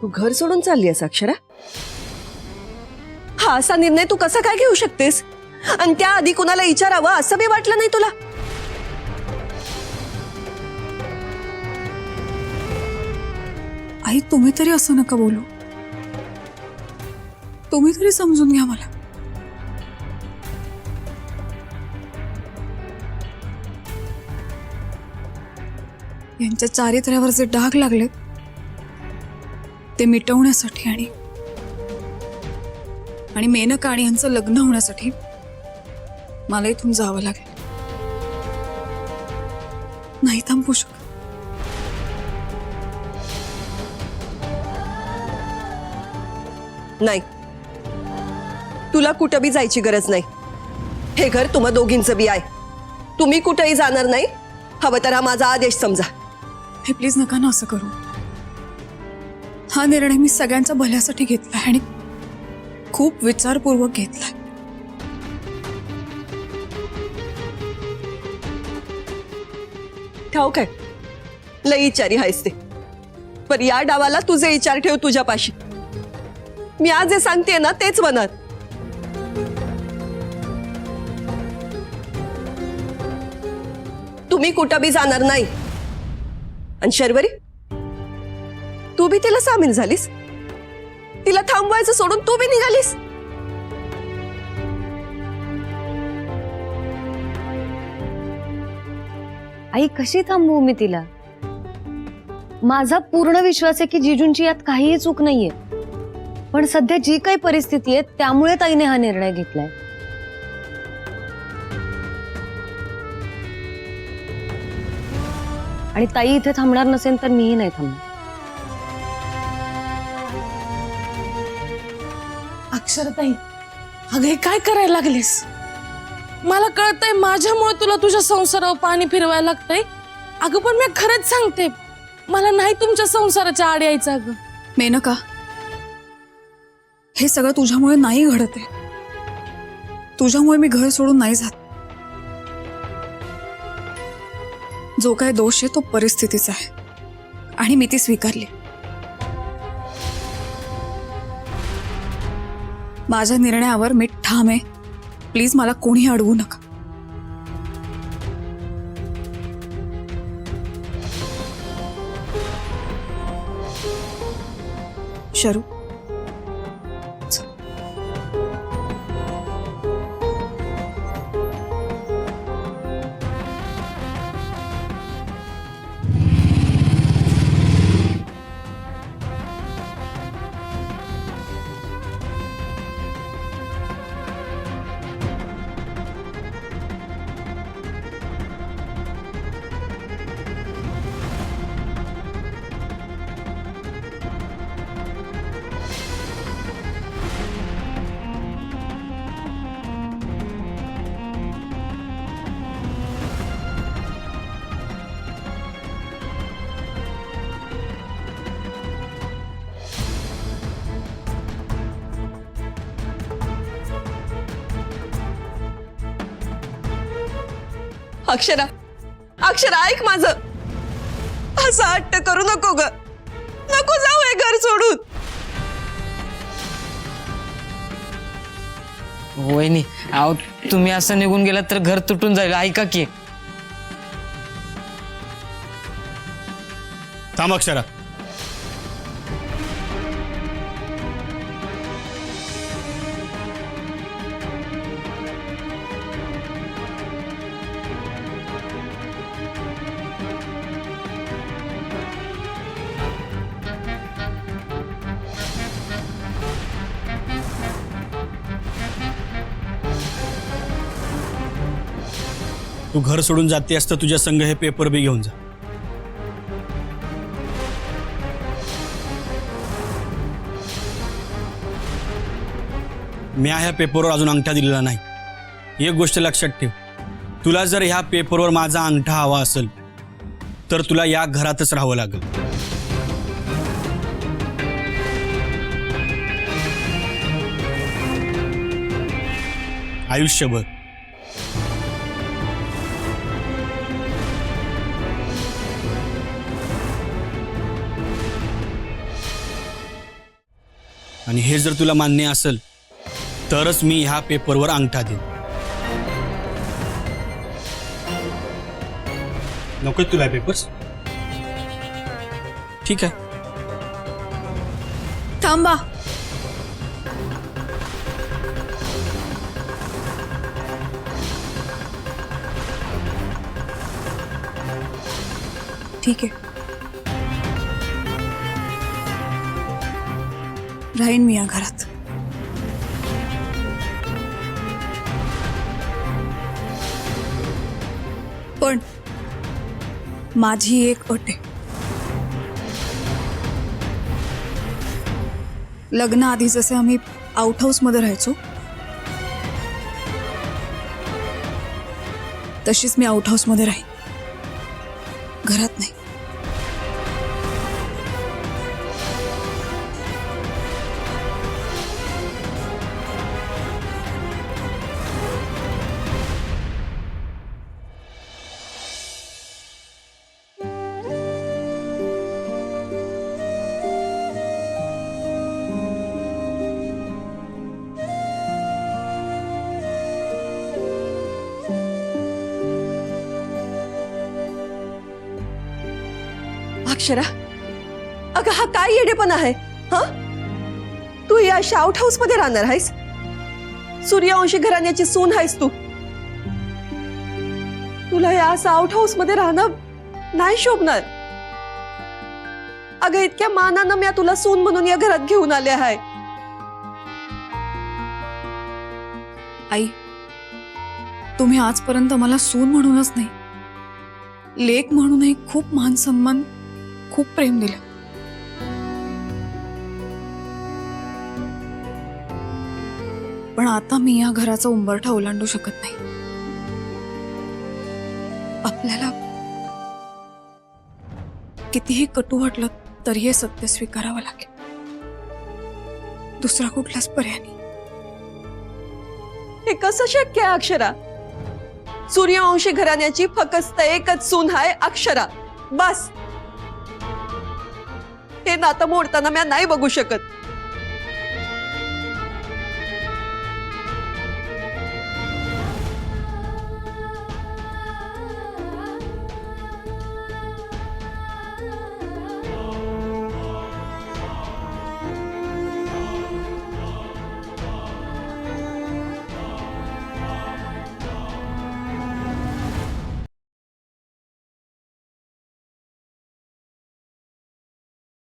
तू घर सोडून चालली आहेस अक्षरा? हा असा निर्णय तू कसा काय घेऊ शकतेस? आणि त्याआधी कुणाला विचारावं असं बी वाटलं नाही तुला? आई तुम्ही तरी असं नका बोलू. तुम्ही तरी समजून घ्या मला. यांच्या चारित्र्यावर जे डाग लागलेत ते मिटवण्यासाठी आणि मेनका आणि यांचं लग्न होण्यासाठी मला इथून जावं लागेल. नाही थांबू शकत. नाही, तुला कुठं बी जायची गरज नाही. हे घर तुम्हा दोघींचं बी आहे. तुम्ही कुठेही जाणार नाही. हवं तर हा माझा आदेश समजा. हे प्लीज नका ना असं करू. हा निर्णय मी सगळ्यांच्या भल्यासाठी घेतलाय आणि खूप विचारपूर्वक घेतलाय. ठाऊक आहे, लई विचारी आहेस ते. पर या डावाला तुझे विचार ठेव तुझ्यापाशी. मी आज जे सांगते ना तेच म्हणत. तुम्ही कुठं बी जाणार नाही. आणि शर्वरी, तू बी तिला सामील झालीस. तिला थांबवायचं सोडून तू बी निघालीस. आई कशी थांबवू मी तिला? माझा पूर्ण विश्वास आहे की जिजूंची यात काहीही चूक नाहीये. पण सध्या जी काही परिस्थिती आहे त्यामुळे ताईने हा निर्णय घेतलाय. आणि ताई इथे थांबणार नसेल तर मीही नाही थांबणार. अक्षराताई, अगं हे काय करायला लागलीस? मला कळतंय माझ्यामुळे तुला तुझ्या संसारावर पाणी फिरवायला लागतंय. अगं पण मी खरंच सांगते, मला नाही तुमच्या संसाराच्या आड यायचं. अगं मेनका, हे सगळं तुझ्यामुळे नाही घडत आहे. तुझ्यामुळे मी घर सोडून नाही जात. जो काय दोष आहे तो परिस्थितीचा आहे आणि मी ती स्वीकारली. माझ्या निर्णयावर मी ठाम आहे. प्लीज मला कोणी अडवू नका. शरू, अक्षरा, अक्षरा ऐक माझं. असं हट्ट करू नको ग. नको जाऊ हे घर सोडून. वहिनी, अहो तुम्ही असं निघून गेलात तर घर तुटून जाईल. ऐका की. थांब अक्षरा. तू घर सोडून जाते असतं तुझ्या संग हे पेपर बी घेऊन जा. मी ह्या पेपरवर अजून अंगठा दिलेला नाही. एक गोष्ट लक्षात ठेव, तुला जर ह्या पेपरवर माझा अंगठा हवा असेल तर तुला या घरातच राहावं लागेल. आयुष्यभर. आणि हे जर तुला मान्य असेल तरच मी ह्या पेपरवर अंगठा देईन. नको तुला पेपर्स? ठीक आहे. थांबा. ठीक आहे, राहीन मी या घरात. पण माझी एक अट आहे. लग्नाआधी जसे आम्ही आउट हाऊसमध्ये राहायचो तशीच मी आउट हाऊसमध्ये राहीन, घरात नाही. अक्षरा, अगं हा काय येडेपणा आहे? हा, तू या अशा आउट हाऊस मध्ये राहणार आहेस? सूर्यवंशी घराण्याची सून आहेस तू. तुला या असं आउट हाऊस मध्ये राहणं नाही शोभणार. अगं इतक्या मानानं मी तुला सून म्हणून या घरात घेऊन आले आहे. आई, तुम्ही आजपर्यंत मला सून म्हणूनच नाही, लेक म्हणूनही खूप मान सन्मान, खूप प्रेम दिलं. पण आता मी या घराचा उंबरठा ओलांडू शकत नाही. आपल्याला कितीही कटू वाटलं तरी हे सत्य स्वीकारावं लागेल. दुसरा कुठलाच पर्याय नाही. हे कसं शक्य आहे अक्षरा? सूर्यवंशी घराण्याची फक्त एकच सून आहे अक्षरा, बस. हे नातं मोडताना मी नाही बघू शकत.